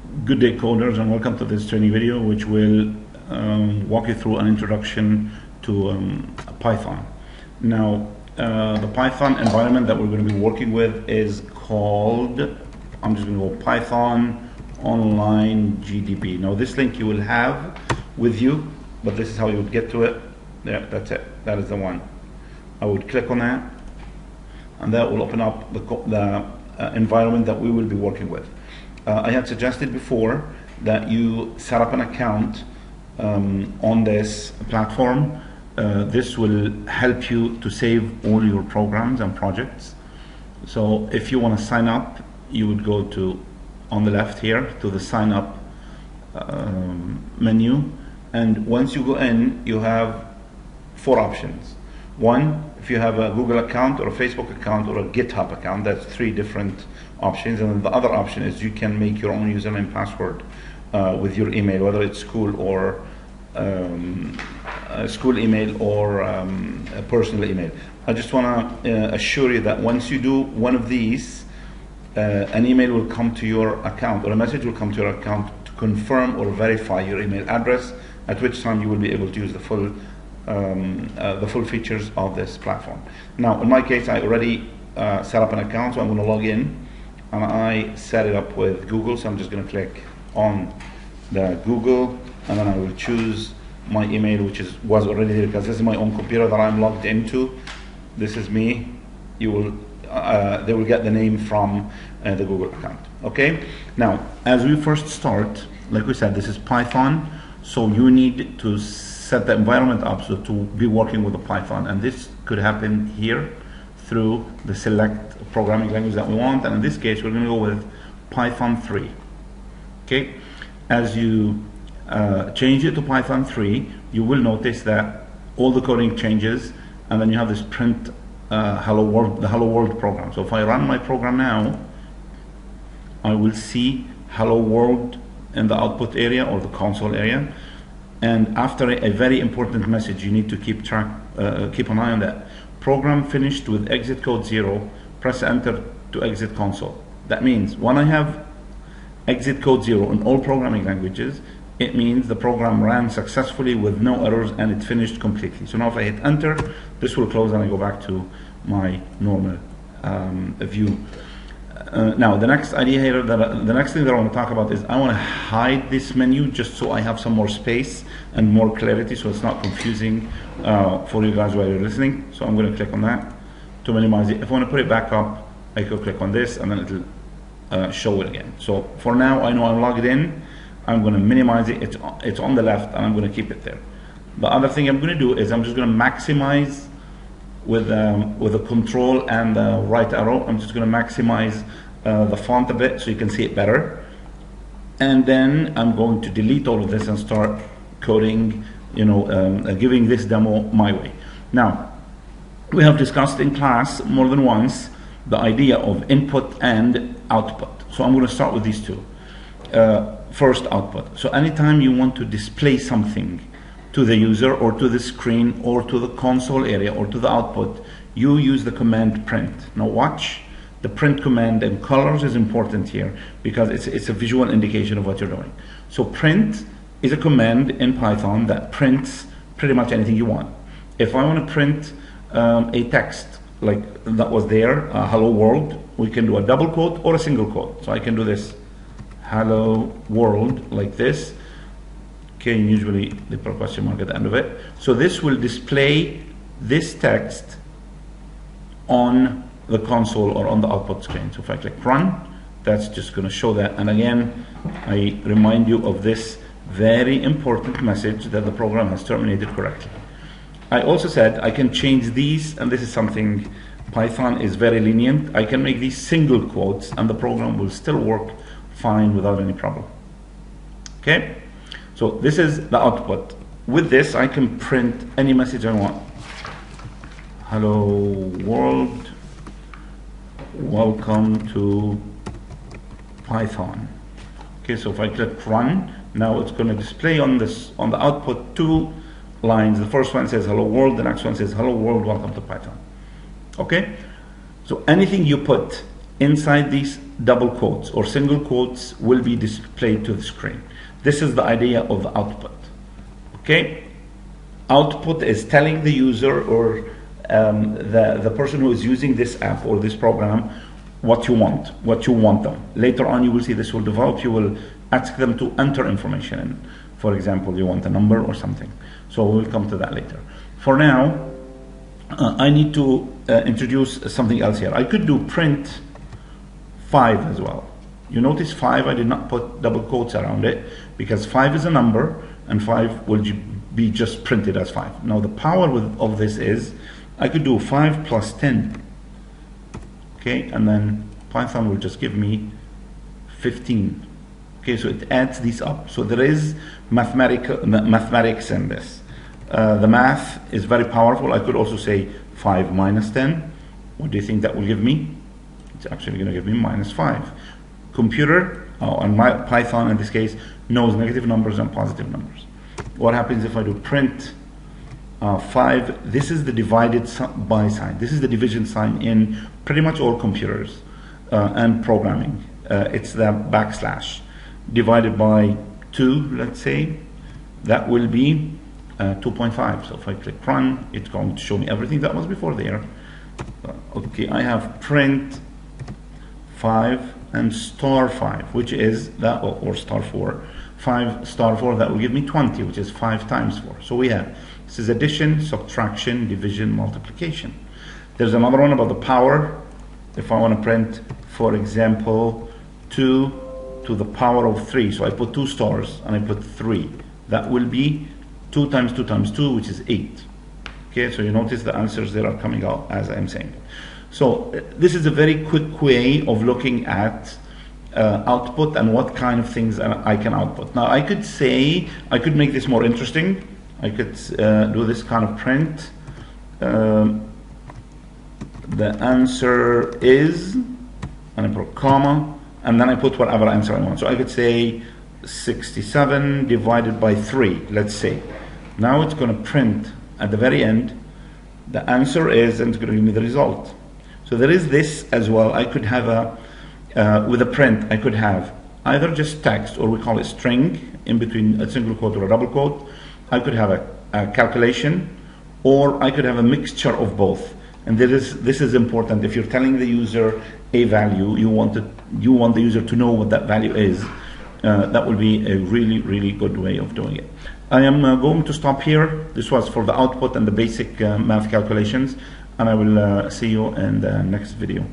Good day coders, and welcome to this training video which will walk you through an introduction to Python. Now the Python environment that we're going to be working with is called, I'm just going to go Python Online GDB. Now this link you will have with you, but this is how you would get to it. There, that's it, that is the one. I would click on that and that will open up the environment that we will be working with. I had suggested before that you set up an account on this platform. This will help you to save all your programs and projects. So if you want to sign up, you would go to, on the left here, to the sign up menu, and once you go in, you have four options. One, if you have a Google account or a Facebook account or a GitHub account, that's three different options. And then the other option is you can make your own username and password with your email, whether it's school or school email or a personal email. I just want to assure you that once you do one of these, an email will come to your account, or a message will come to your account to confirm or verify your email address, at which time you will be able to use the full features of this platform. Now, in my case, I already set up an account, so I'm going to log in, and I set it up with Google. So I'm just going to click on the Google, and then I will choose my email, which was already there because this is my own computer that I'm logged into. This is me. You will they will get the name from the Google account. Okay. Now, as we first start, like we said, this is Python, so you need to set the environment up so to be working with the Python, and this could happen here through the select programming language that we want, and in this case we're going to go with Python 3. Okay, as you change it to Python 3, you will notice that all the coding changes, and then you have this print hello world, the hello world program. So if I run my program now, I will see hello world in the output area or the console area. And after a very important message, you need to keep an eye on that. Program finished with exit code 0, press enter to exit console. That means when I have exit code 0 in all programming languages, it means the program ran successfully with no errors and it finished completely. So now if I hit enter, this will close and I go back to my normal view. Now the next idea here, the next thing that I want to talk about is I want to hide this menu just so I have some more space and more clarity, so it's not confusing for you guys while you're listening. So I'm going to click on that to minimize it. If I want to put it back up, I could click on this and then it'll show it again. So for now, I know I'm logged in. I'm going to minimize it. It's on the left, and I'm going to keep it there. The other thing I'm going to do is I'm just going to maximize with the control and the right arrow. I'm just going to maximize the font a bit so you can see it better, and then I'm going to delete all of this and start coding, giving this demo my way. Now, we have discussed in class more than once the idea of input and output, so I'm going to start with these two. First, output. So anytime you want to display something to the user or to the screen or to the console area or to the output, you use the command print. Now watch, the print command in colors is important here because it's a visual indication of what you're doing. So print is a command in Python that prints pretty much anything you want. If I want to print a text like that was there, hello world, we can do a double quote or a single quote. So I can do this, hello world, like this. Okay, and usually they put a question mark at the end of it. So this will display this text on the console or on the output screen. So if I click run, that's just going to show that. And again, I remind you of this very important message that the program has terminated correctly. I also said I can change these, and this is something Python is very lenient. I can make these single quotes and the program will still work fine without any problem. Okay? So this is the output. With this, I can print any message I want. Hello world, welcome to Python. Okay, so if I click run, now it's going to display on the output two lines. The first one says hello world, the next one says hello world, welcome to Python. Okay, so anything you put inside these double quotes or single quotes will be displayed to the screen. This is the idea of the output. Okay, output is telling the user or the person who is using this app or this program what you want them. Later on you will see this will develop. You will ask them to enter information in. For example, you want a number or something. So we'll come to that later. For now, I need to introduce something else here. I could do print 5 as well. You notice 5, I did not put double quotes around it because 5 is a number and 5 will be just printed as 5. Now the power of this is I could do 5 plus 10. Okay, and then Python will just give me 15. Okay, so it adds these up. So there is mathematics in this. The math is very powerful. I could also say 5 minus 10. What do you think that will give me? It's actually going to give me minus 5. Computer, and my Python in this case, knows negative numbers and positive numbers. What happens if I do print 5? This is the divided by sign. This is the division sign in pretty much all computers and programming. It's the backslash. Divided by 2, let's say, that will be 2.5. So if I click run, it's going to show me everything that was before there. Okay, I have print 5 and star 5, which is that, or star 4. 5 star 4, that will give me 20, which is 5 times 4. So we have, this is addition, subtraction, division, multiplication. There's another one about the power. If I want to print, for example, 2 to the power of 3. So I put 2 stars and I put 3. That will be 2 times 2 times 2, which is 8. Okay, so you notice the answers there are coming out as I'm saying. So this is a very quick way of looking at output and what kind of things I can output. Now I could say, I could make this more interesting. I could do this kind of print. The answer is, and I put a comma, and then I put whatever answer I want. So I could say 67 divided by 3, let's say. Now it's going to print at the very end, the answer is, and it's going to give me the result. So there is this as well. I could have with a print, I could have either just text, or we call it string, in between a single quote or a double quote. I could have a calculation, or I could have a mixture of both. And this is important. If you're telling the user a value, you want the user to know what that value is. That will be a really, really good way of doing it. I am going to stop here. This was for the output and the basic math calculations, and I will see you in the next video.